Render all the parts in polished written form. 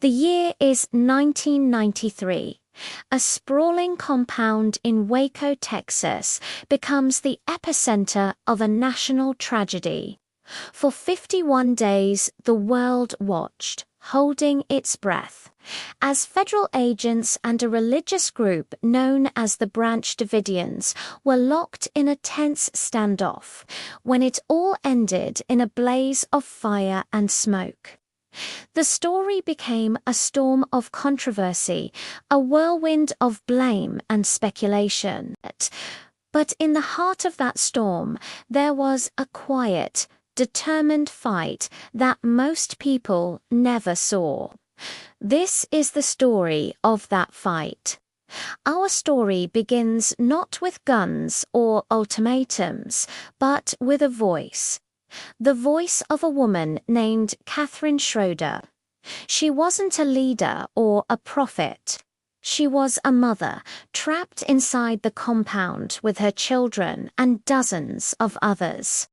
The year is 1993. A sprawling compound in Waco, Texas, becomes the epicenter of a national tragedy. For 51 days, the world watched, holding its breath, as federal agents and a religious group known as the Branch Davidians were locked in a tense standoff, when it all ended in a blaze of fire and smoke. The story became a storm of controversy, a whirlwind of blame and speculation. But in the heart of that storm, there was a quiet, determined fight that most people never saw. This is the story of that fight. Our story begins not with guns or ultimatums, but with a voice. The voice of a woman named Catherine Schroeder. She wasn't a leader or a prophet. She was a mother, trapped inside the compound with her children and dozens of others.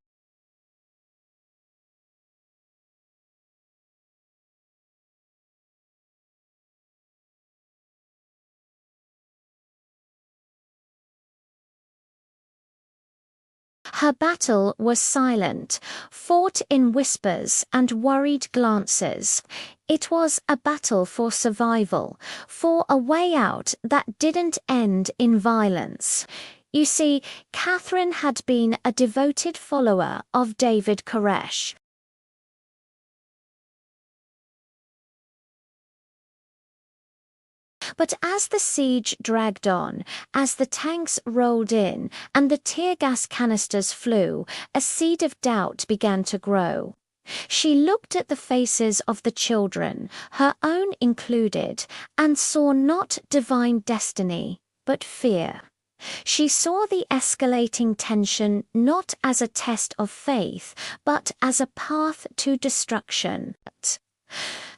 Her battle was silent, fought in whispers and worried glances. It was a battle for survival, for a way out that didn't end in violence. You see, Catherine had been a devoted follower of David Koresh. But as the siege dragged on, as the tanks rolled in and the tear gas canisters flew, a seed of doubt began to grow. She looked at the faces of the children, her own included, and saw not divine destiny, but fear. She saw the escalating tension not as a test of faith, but as a path to destruction.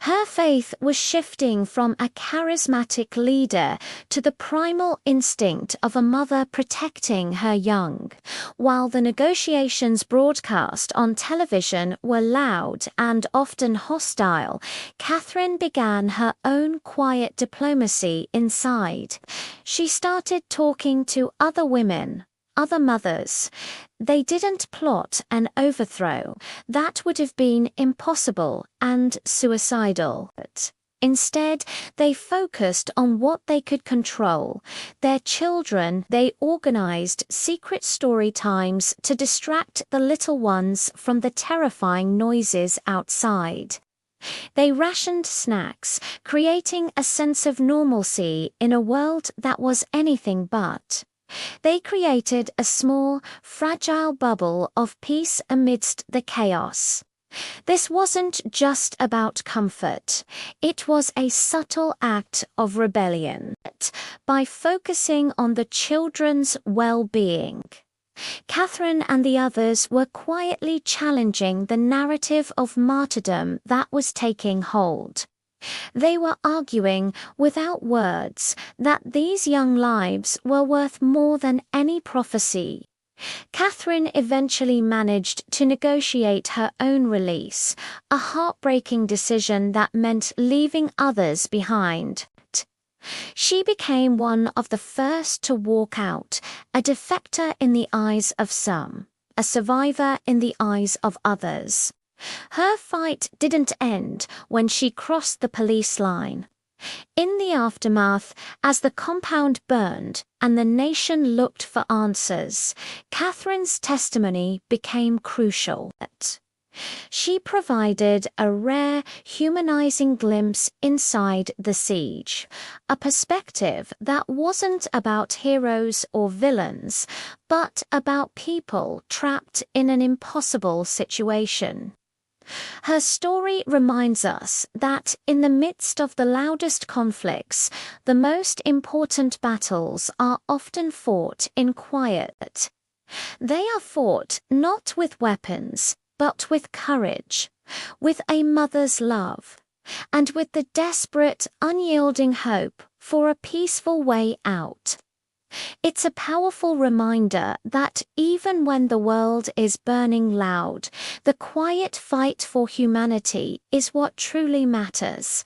Her faith was shifting from a charismatic leader to the primal instinct of a mother protecting her young. While the negotiations broadcast on television were loud and often hostile, Catherine began her own quiet diplomacy inside. She started talking to other women, other mothers. They didn't plot an overthrow. That would have been impossible and suicidal. Instead, they focused on what they could control. Their children. They organized secret story times to distract the little ones from the terrifying noises outside. They rationed snacks, creating a sense of normalcy in a world that was anything but. They created a small, fragile bubble of peace amidst the chaos. This wasn't just about comfort. It was a subtle act of rebellion. By focusing on the children's well-being, Catherine and the others were quietly challenging the narrative of martyrdom that was taking hold. They were arguing, without words, that these young lives were worth more than any prophecy. Catherine eventually managed to negotiate her own release, a heartbreaking decision that meant leaving others behind. She became one of the first to walk out, a defector in the eyes of some, a survivor in the eyes of others. Her fight didn't end when she crossed the police line. In the aftermath, as the compound burned and the nation looked for answers, Catherine's testimony became crucial. She provided a rare, humanizing glimpse inside the siege, a perspective that wasn't about heroes or villains, but about people trapped in an impossible situation. Her story reminds us that in the midst of the loudest conflicts, the most important battles are often fought in quiet. They are fought not with weapons, but with courage, with a mother's love, and with the desperate, unyielding hope for a peaceful way out. It's a powerful reminder that even when the world is burning loud, the quiet fight for humanity is what truly matters.